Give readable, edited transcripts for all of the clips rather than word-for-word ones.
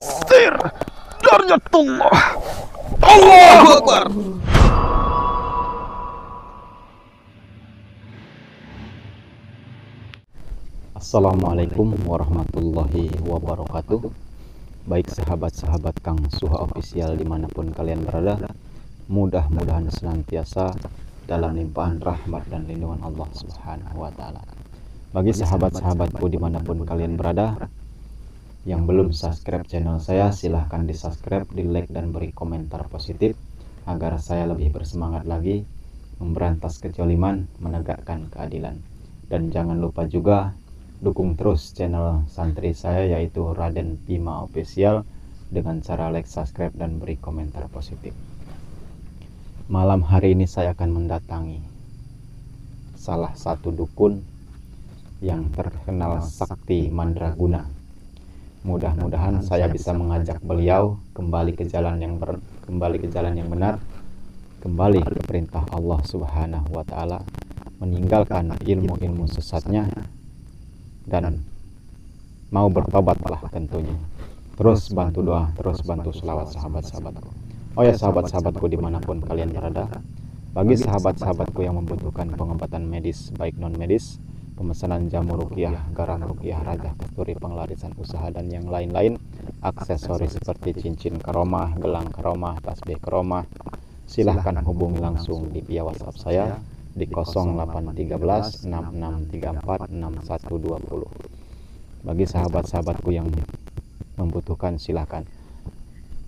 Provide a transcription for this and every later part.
Sir Daryatullah. Allahu Akbar. Assalamualaikum warahmatullahi wabarakatuh. Baik sahabat-sahabat Kang Suha Official dimanapun kalian berada, mudah-mudahan senantiasa dalam limpahan rahmat dan lindungan Allah Subhanahu wa Ta'ala. Bagi sahabat-sahabatku dimanapun kalian berada yang belum subscribe channel saya, silahkan di subscribe, di like, dan beri komentar positif agar saya lebih bersemangat lagi memberantas kezaliman, menegakkan keadilan. Dan jangan lupa juga dukung terus channel santri saya yaitu Raden Bima Official dengan cara like, subscribe, dan beri komentar positif. Malam hari ini saya akan mendatangi salah satu dukun yang terkenal sakti mandraguna. Mudah-mudahan saya bisa mengajak beliau kembali ke jalan yang benar, kembali ke perintah Allah Subhanahu wa Ta'ala, meninggalkan ilmu-ilmu sesatnya dan mau bertobatlah tentunya. Terus bantu doa, terus bantu selawat sahabat-sahabatku. Oh ya sahabat-sahabatku dimanapun kalian berada, bagi sahabat-sahabatku yang membutuhkan pengobatan medis baik non medis, pemesanan jamu ruqyah, garam ruqyah, raja kasturi, penglarisan usaha dan yang lain-lain, aksesoris seperti cincin karomah, gelang karomah, tasbih karomah, silahkan hubungi langsung di via WhatsApp saya di 0813 6634 6120. Bagi sahabat-sahabatku yang membutuhkan silahkan.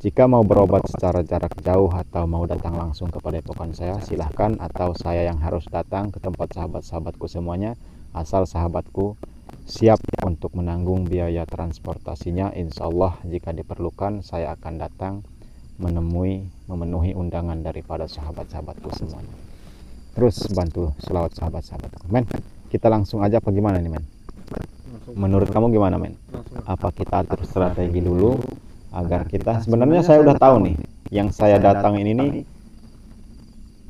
Jika mau berobat secara jarak jauh atau mau datang langsung ke padepokan saya, silahkan, atau saya yang harus datang ke tempat sahabat-sahabatku semuanya, asal sahabatku siap untuk menanggung biaya transportasinya. Insya Allah jika diperlukan saya akan datang memenuhi undangan daripada sahabat-sahabatku semuanya. Terus bantu selawat sahabat-sahabatku. Men, kita langsung aja apa gimana nih men? Menurut kamu gimana men? Apa kita atur strategi dulu agar kita, sebenarnya saya udah tahu nih, yang saya datangin ini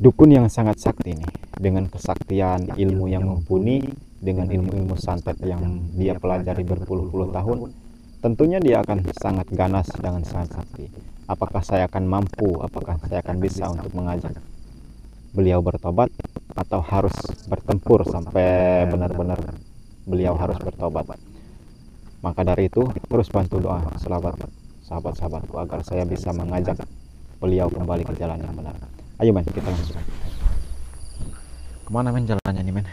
dukun yang sangat sakti nih, dengan kesaktian ilmu yang mumpuni, dengan ilmu-ilmu santet yang dia pelajari berpuluh-puluh tahun. Tentunya dia akan sangat ganas dengan sangat sakti. Apakah saya akan mampu, apakah saya akan bisa untuk mengajak beliau bertobat, atau harus bertempur sampai benar-benar beliau harus bertobat? Maka dari itu terus bantu doa selawat sahabat-sahabatku agar saya bisa mengajak beliau kembali ke jalan yang benar. Ayo men, kita langsung. Kemana men jalannya nih men?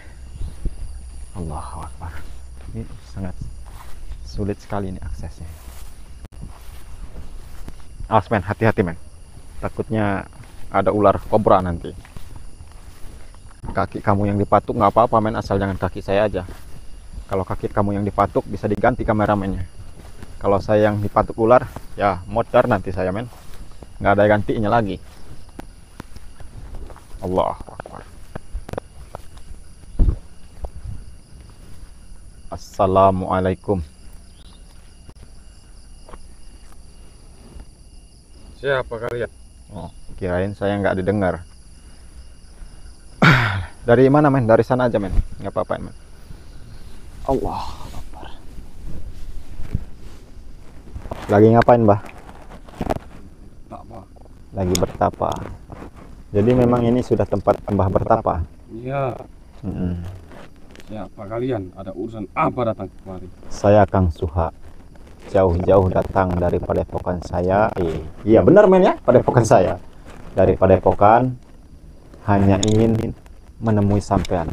Allahu Akbar. Ini sangat sulit sekali nih aksesnya. Awas men, hati-hati men. Takutnya ada ular kobra nanti. Kaki kamu yang dipatuk nggak apa-apa men, asal jangan kaki saya aja. Kalau kaki kamu yang dipatuk bisa diganti kameramennya. Kalau saya yang dipatuk ular, ya modar nanti saya men. Nggak ada gantinya lagi. Allahu Akbar. Assalamualaikum. Siapa kalian? Oh, kirain saya nggak didengar. Dari mana men? Dari sana aja men. Nggak apa-apa men. Allah Akbar. Lagi ngapain mbah? Lagi bertapa. Jadi memang ini sudah tempat mbah bertapa? Iya. Siapa kalian? Ada urusan apa datang kemari? Saya Kang Suha. Jauh-jauh datang dari padepokan saya. Iya benar men ya, padepokan saya. Dari padepokan hanya ingin menemui sampean.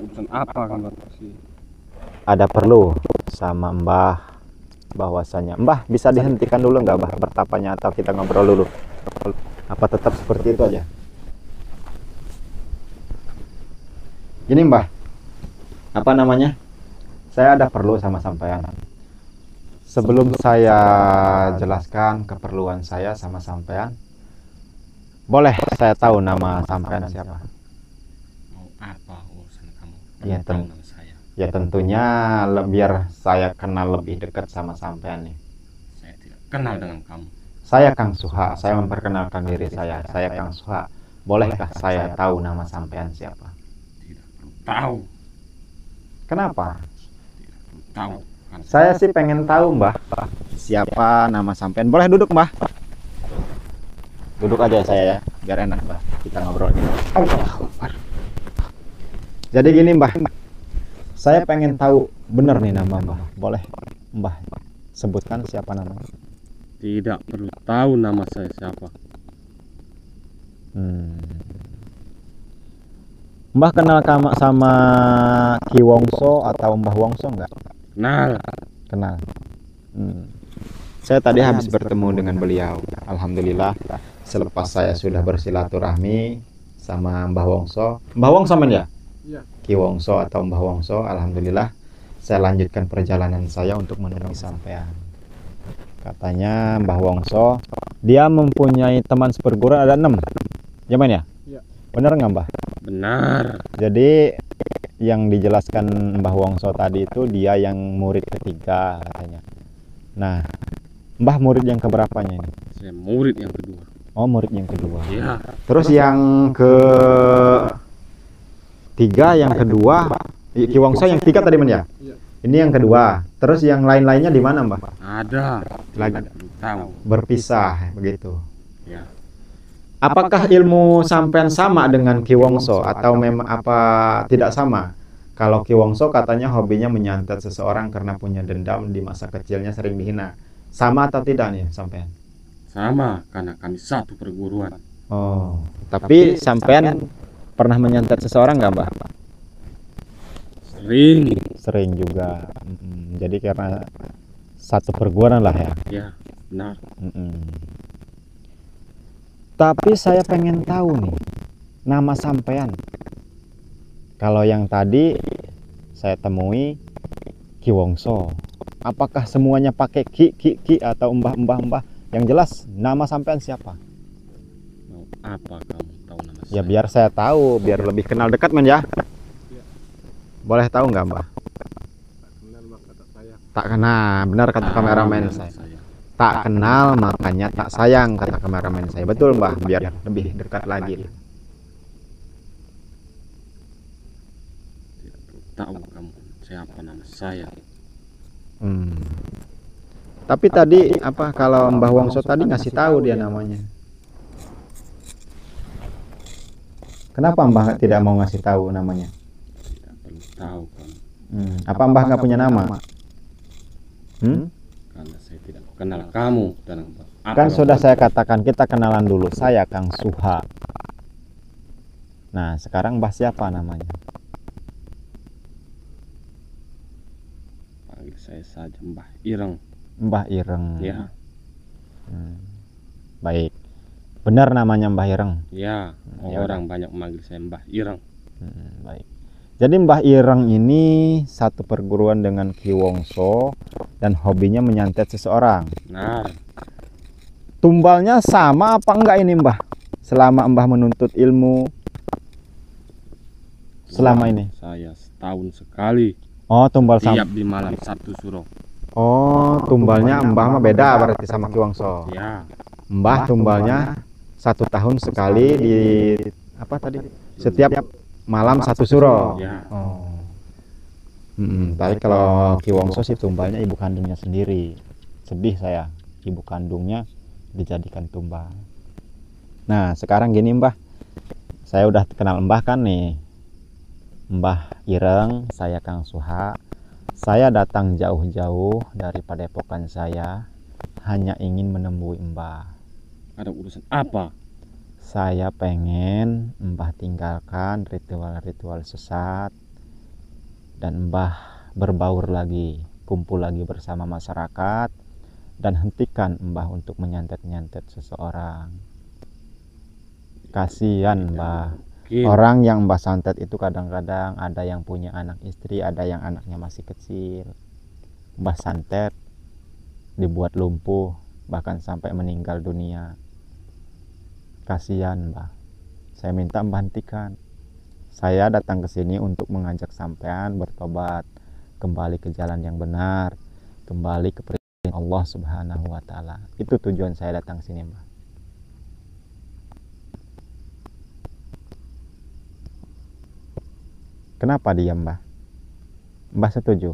Urusan apa kan sih? Ada perlu sama mbah, bahwasanya mbah bisa dihentikan dulu nggak mbah bertapanya, atau kita ngobrol dulu? Apa tetap seperti itu aja? Gini mbah, apa namanya, saya ada perlu sama sampean. Sebelum saya jelaskan keperluan saya sama sampean, boleh saya tahu nama sampean siapa? Mau apa urusan kamu? Ya, Tahu nama saya. Ya tentunya biar saya kenal lebih dekat sama sampean nih. Saya tidak kenal dengan kamu. Saya Kang Suha, saya memperkenalkan diri saya. Saya Kang Suha. Bolehkah saya tahu nama sampean siapa? Tidak perlu tahu. Kenapa? Tidak perlu tahu. Kan Saya sih pengen tahu, Mbah. siapa nama sampean. Boleh duduk Mbah. Duduk aja saya ya, biar enak Mbah kita ngobrol ini. Jadi gini Mbah, saya pengen tahu bener nih nama Mbah. Boleh Mbah sebutkan siapa namanya? Tidak perlu tahu nama saya siapa. Mbah kenal sama Ki Wongso atau Mbah Wongso enggak? Kenal. Kenal. Saya tadi habis bertemu dengan beliau. Alhamdulillah, selepas saya sudah bersilaturahmi sama Mbah Wongso. Mbah Wongso men ya? Iya. Ki Wongso atau Mbah Wongso. Alhamdulillah, saya lanjutkan perjalanan saya untuk menemui sampean. Katanya Mbah Wongso, dia mempunyai teman seperguruan ada 6. Ya men ya? Iya. Bener nggak Mbah? Benar. Jadi yang dijelaskan Mbah Wongso tadi itu dia yang murid ketiga katanya. Nah, Mbah murid yang keberapanya ini? Saya murid yang kedua. Oh, murid yang kedua. Iya. Terus yang ketiga, yang kedua, Ki Wongso yang ketiga tadi men ya? Iya. Ini yang kedua. Terus yang lain-lainnya di mana Mbah? Ada. Lagi. Tidak perlu tahu. Berpisah begitu. Ya. Apakah ilmu sampean sama dengan Ki Wongso atau memang apa tidak sama? Kalau Ki Wongso katanya hobinya menyantet seseorang karena punya dendam di masa kecilnya sering dihina. Sama atau tidak nih sampean? Sama, karena kami satu perguruan. Oh, tapi sampean pernah menyantet seseorang nggak Mbak? Sering. Sering juga. Jadi karena satu perguruan lah ya. Ya, benar. Tapi saya pengen tahu nih nama sampean. Kalau yang tadi saya temui Ki Wongso, apakah semuanya pakai Ki atau Mbah? Yang jelas nama sampean siapa? Mau apa kamu tahu nama Ya saya? biar saya tahu, biar lebih kenal dekat men ya. Boleh tahu nggak Mbah? Tak kenal, benar kata kameramen saya. Tak kenal makanya tak sayang kata kameramen saya. Betul Mbah, biar lebih dekat lagi. Tidak perlu tahu kamu siapa nama saya. Tapi tadi apa kalau Mbah Wongso tadi ngasih tahu dia namanya? Kenapa Mbah tidak mau ngasih tahu namanya? Tidak perlu tahu kamu. Apa Mbah nggak punya nama? Karena saya tidak kenal kamu dan apa Kan sudah saya katakan kita kenalan dulu. Saya Kang Suha. Nah sekarang Mbah siapa namanya? panggil saya saja Mbah Ireng. Mbah Ireng. Ya. Baik. Benar namanya Mbah Ireng. Ya, Ya orang banyak memanggil saya Mbah Ireng. Baik. Jadi Mbah Ireng ini satu perguruan dengan Ki Wongso dan hobinya menyantet seseorang. Nah, Tumbalnya sama apa enggak ini Mbah? Selama Mbah menuntut ilmu selama ini. saya setahun sekali. Oh, tumbal sama. Tiap di malam Sabtu Suro. Oh, tumbalnya Mbah mah beda berarti sama Ki Wongso. Ya, Mbah tumbalnya 1 tahun sekali di apa tadi? Setiap malam 1 suro. ya. Oh. Tapi kalau Ki Wongso sih tumbalnya ibu kandungnya sendiri. Sedih saya, ibu kandungnya dijadikan tumbal. Nah, sekarang gini Mbah. Saya udah kenal Mbah kan nih. Mbah Ireng, saya Kang Suha. Saya datang jauh-jauh dari padepokan saya hanya ingin menemui Mbah. Ada urusan apa? Saya pengen Mbah tinggalkan ritual-ritual sesat dan Mbah berbaur lagi, kumpul lagi bersama masyarakat dan hentikan Mbah untuk menyantet-nyantet seseorang. Kasihan Mbah. Orang yang Mbah santet itu kadang-kadang ada yang punya anak istri, ada yang anaknya masih kecil. Mbah santet dibuat lumpuh, bahkan sampai meninggal dunia. Kasihan Mbah. Saya minta Mbah hentikan. Saya datang ke sini untuk mengajak sampean bertobat, kembali ke jalan yang benar, kembali ke perintah Allah Subhanahu wa taala. Itu tujuan saya datang sini, Mbah. Kenapa diam, Mbah? Mbah setuju?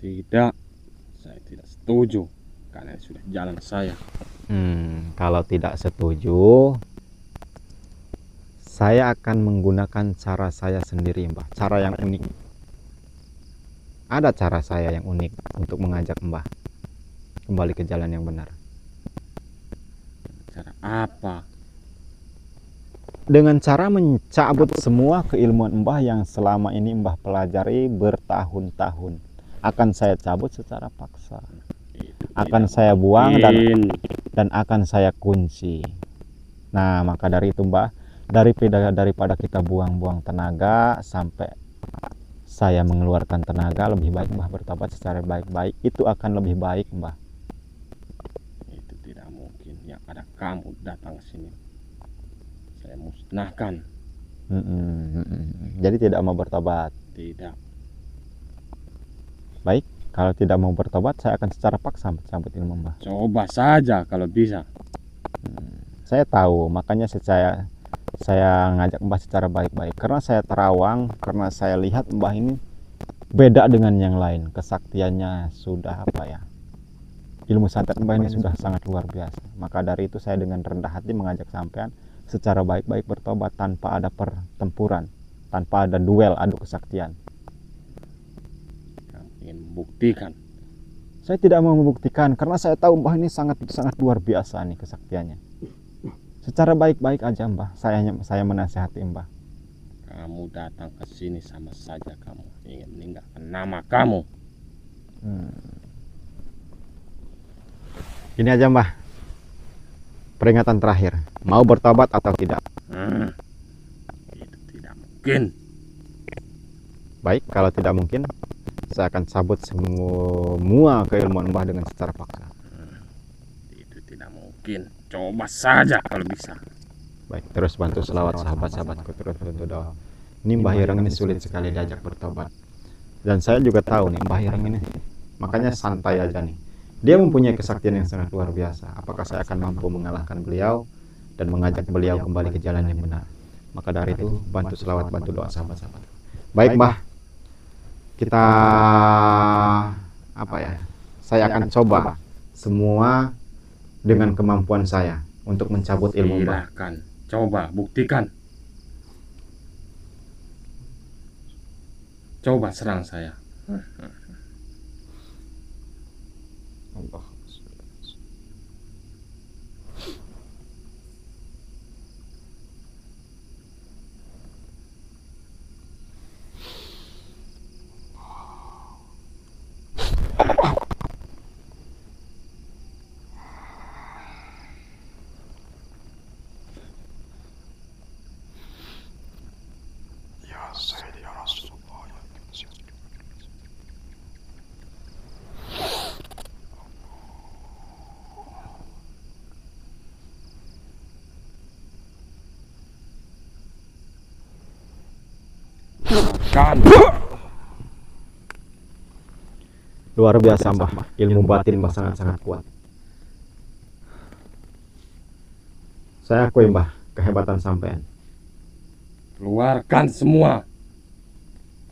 Tidak, saya tidak setuju. karena sudah jalan saya. Kalau tidak setuju, saya akan menggunakan cara saya sendiri, Mbah. Cara yang unik. Ada cara saya yang unik untuk mengajak Mbah kembali ke jalan yang benar. Cara apa? Dengan cara mencabut semua keilmuan Mbah yang selama ini Mbah pelajari bertahun-tahun. Akan saya cabut secara paksa. Akan saya buang dan akan saya kunci. Nah, maka dari itu Mbah, daripada kita buang-buang tenaga sampai saya mengeluarkan tenaga, lebih baik Mbah bertobat secara baik-baik. Itu akan lebih baik, Mbah. Itu tidak mungkin. Yang ada kamu datang ke sini, saya musnahkan. Jadi tidak mau bertobat? Tidak. Baik, kalau tidak mau bertobat, saya akan secara paksa mencabut ilmu Mbah. Coba saja kalau bisa. Saya tahu, makanya saya ngajak Mbah secara baik-baik. Karena saya terawang, karena saya lihat Mbah ini beda dengan yang lain. Kesaktiannya sudah apa ya? Ilmu santet Mbah ini sudah sangat luar biasa. Maka dari itu saya dengan rendah hati mengajak sampean secara baik-baik bertobat tanpa ada pertempuran, tanpa ada duel adu kesaktian. Kamu ingin membuktikan? Saya tidak mau membuktikan karena saya tahu Mbah ini sangat luar biasa nih kesaktiannya. Secara baik-baik aja Mbah, saya menasihati Mbah. Kamu datang ke sini sama saja kamu ingin meninggalkan nama kamu. Ini aja Mbah, peringatan terakhir, mau bertobat atau tidak? Itu tidak mungkin. Baik, kalau tidak mungkin, saya akan cabut semua keilmuan Mbah dengan secara paksa. Itu tidak mungkin. Coba saja kalau bisa. Baik, terus bantu selawat sahabat-sahabatku, terus bantu doa. Ini Mbah Ireng ini sulit sekali diajak bertobat. Dan saya juga tahu nih Mbah Ireng ini, makanya santai aja nih. Dia mempunyai kesaktian yang sangat luar biasa. Apakah saya akan mampu mengalahkan beliau dan mengajak beliau kembali ke jalan yang benar? Maka dari itu, bantu selawat, bantu doa sahabat-sahabat. Baik Mbah, kita apa ya? Saya akan coba semua dengan kemampuan saya untuk mencabut ilmu Mbah. Silakan, coba buktikan. Coba serang saya. Allah. Kan. Luar biasa Mbah, ilmu batin Mbah sangat-sangat kuat. Saya akui Mbah, kehebatan sampean. Keluarkan semua.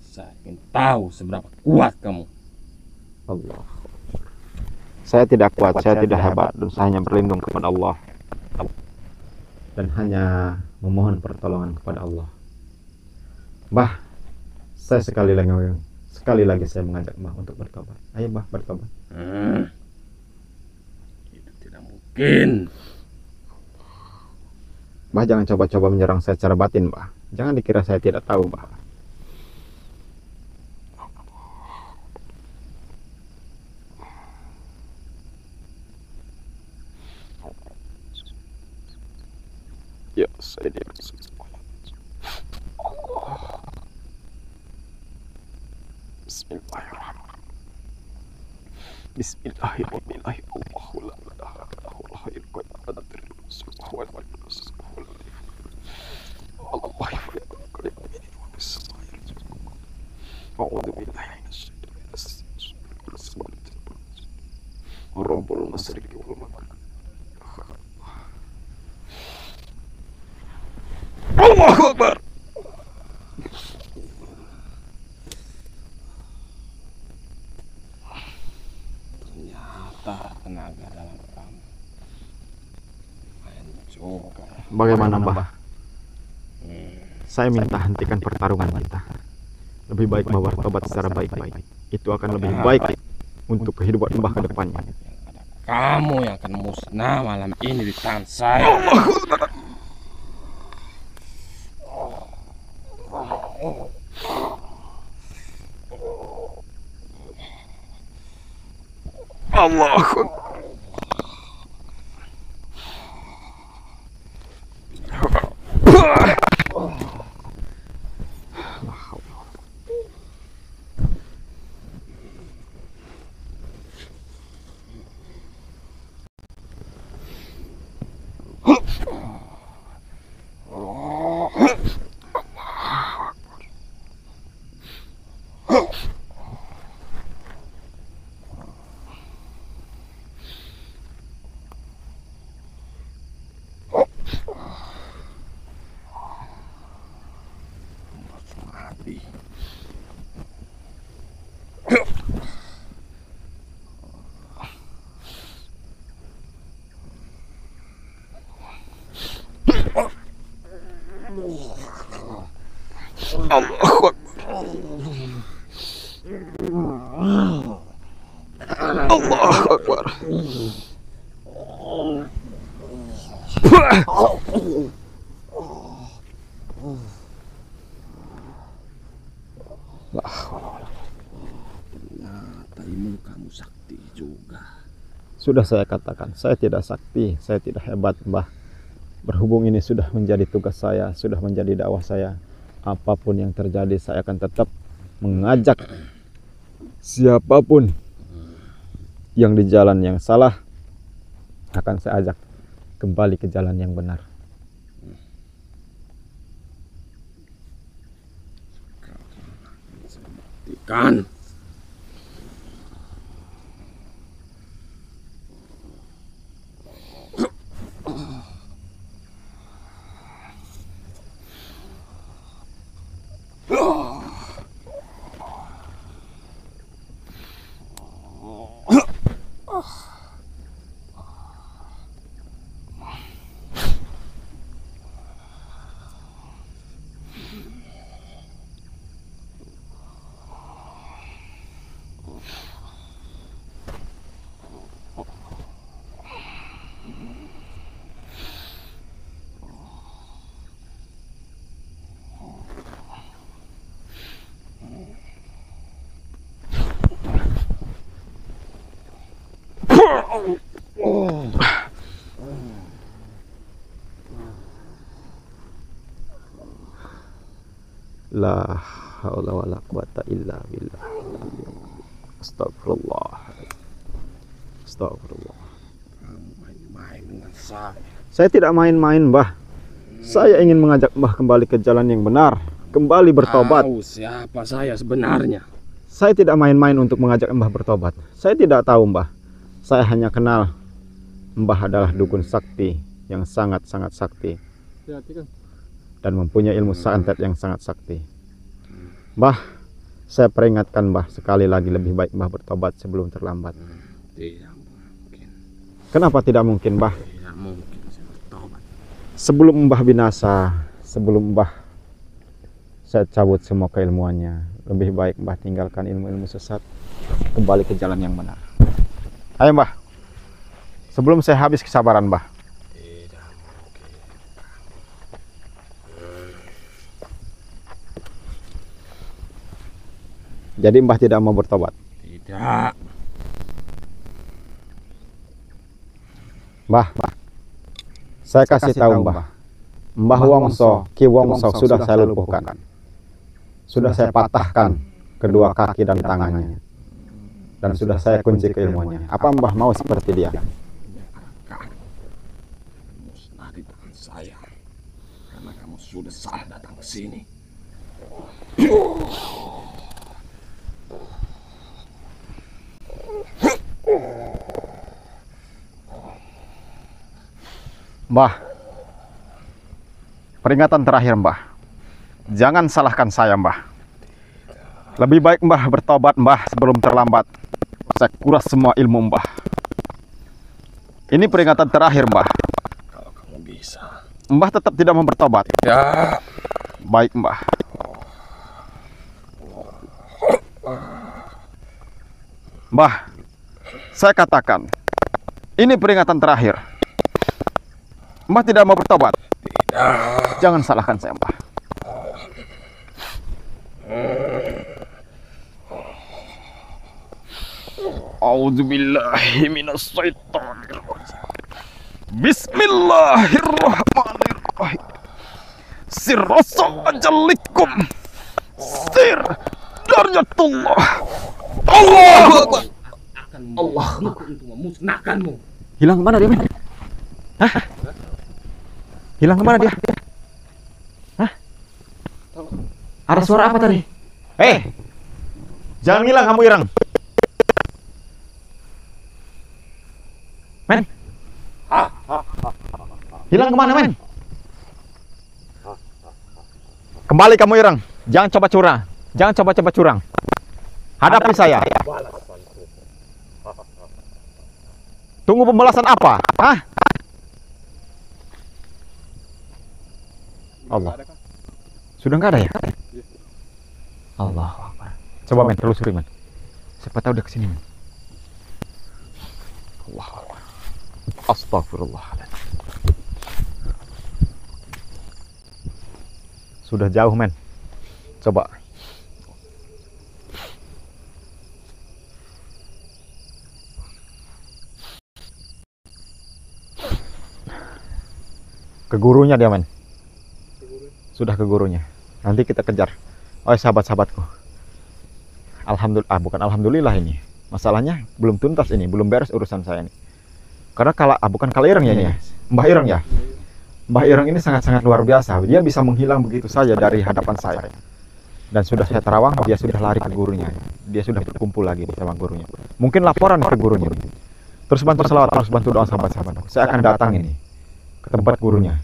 Saya ingin tahu seberapa kuat kamu. Allah. Saya tidak kuat, saya tidak hebat, dan saya hanya berlindung kepada Allah. Dan hanya memohon pertolongan kepada Allah. Mbah, saya sekali lagi saya mengajak Mbah untuk bertobat. Ayo Mbah, bertobat. Itu tidak mungkin. Mbah, jangan coba-coba menyerang saya secara batin, Mbah. Jangan dikira saya tidak tahu, Mbah. Ya, saya tidak. Bismillahirrahmanirrahim. Bismillahirrahmanirrahim. Allahu la ilaha illallah Rabbul Masyriqi wal Maghrib. Allahu Akbar. Ternyata tenaga dalam kamu. Main juga. Bagaimana Mbah? Saya minta hentikan pertarungan kita. Lebih baik Mbah bertobat secara baik-baik. Itu akan lebih baik untuk kehidupan Mbah ke depannya. Kamu yang akan musnah malam ini di tangan saya. Allah. Allahu Akbar. Ternyata ilmu kamu sakti juga. Sudah saya katakan, saya tidak sakti, saya tidak hebat, Mbah. Berhubung ini sudah menjadi tugas saya, sudah menjadi dakwah saya. Apapun yang terjadi, saya akan tetap mengajak siapapun yang di jalan yang salah, akan saya ajak kembali ke jalan yang benar. Kan La haula wala quwata illa billah. Astagfirullah. Astagfirullah. kamu main-main dengan saya. Saya tidak main-main, Mbah. Saya ingin mengajak Mbah kembali ke jalan yang benar, kembali bertobat. Tahu siapa saya sebenarnya? Saya tidak main-main untuk mengajak Mbah bertobat. Saya tidak tahu, Mbah. Saya hanya kenal Mbah adalah dukun sakti yang sangat-sangat sakti dan mempunyai ilmu santet yang sangat sakti. Mbah, saya peringatkan Mbah sekali lagi, lebih baik Mbah bertobat sebelum terlambat. Tidak mungkin. Kenapa tidak mungkin, Mbah? Tidak mungkin saya bertobat. Sebelum Mbah binasa, sebelum Mbah saya cabut semua keilmuannya, lebih baik Mbah tinggalkan ilmu-ilmu sesat, kembali ke jalan yang benar. Ayo Mbah, sebelum saya habis kesabaran Mbah. Tidak mungkin. Jadi Mbah tidak mau bertobat? Tidak. Mbah, saya kasih tahu Mbah. Mbah Wongso, Ki Wongso sudah saya lumpuhkan. Sudah saya patahkan kedua kaki dan tangannya. Dan sudah saya kunci keilmuannya. Apa Mbah mau seperti dia? Musnah di tangan saya. Karena kamu sudah salah datang ke sini. Mbah, peringatan terakhir Mbah. Jangan salahkan saya Mbah. Lebih baik Mbah bertobat Mbah sebelum terlambat. Saya kuras semua ilmu Mbah. Ini peringatan terakhir, Mbah. Kalau kamu bisa. Mbah tetap tidak mau bertobat. Ya. Baik, Mbah. Mbah, saya katakan, ini peringatan terakhir. Mbah tidak mau bertobat. Tidak. Jangan salahkan saya, Mbah. A'udzubillahi minasyaitonirrajim. Bismillahirrahmanirrahim. Sirrasa ajalikum. Sir Daryatullah. Allahu Akbar. Allah. Untuk memusnahkanmu. Hilang kemana dia, men? Hah? Hilang kemana dia? Hah? Ada suara apa tadi? Jangan hilang kamu, Irang. Men? Hilang kemana, men? Kembali kamu, Irang. Jangan coba curang. Jangan coba-coba curang. Hadapi saya. Tunggu pembalasan apa? Hah? Allah. Sudah nggak ada ya? Allah Akbar. Coba, men, telusuri, men. Siapa tahu dia kesini, men. Allah Akbar. Astagfirullahaladzim. Sudah jauh, men. Coba. Ke gurunya dia, men. Sudah ke gurunya. Nanti kita kejar. Oh, sahabat-sahabatku. Alhamdulillah, bukan alhamdulillah ini. Masalahnya belum tuntas ini, belum beres urusan saya ini. Karena bukan Kala Ireng ya ini ya. Mbah Ireng ya. Mbah Ireng ini sangat-sangat luar biasa. Dia bisa menghilang begitu saja dari hadapan saya. Dan sudah saya terawang, dia sudah lari ke gurunya. Dia sudah berkumpul lagi sama gurunya. Mungkin laporan ke gurunya. Terus bantu selawat, terus bantu doa sahabat-sahabat. Saya akan datang ini ke tempat gurunya.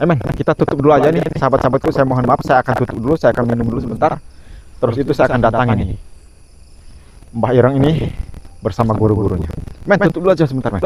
Men, kita tutup dulu aja nih, sahabat-sahabatku. Saya mohon maaf, saya akan tutup dulu, saya akan minum dulu sebentar. Terus itu saya akan datang ini Mbah Ireng ini bersama guru-gurunya. Men, tutup dulu aja sebentar, men.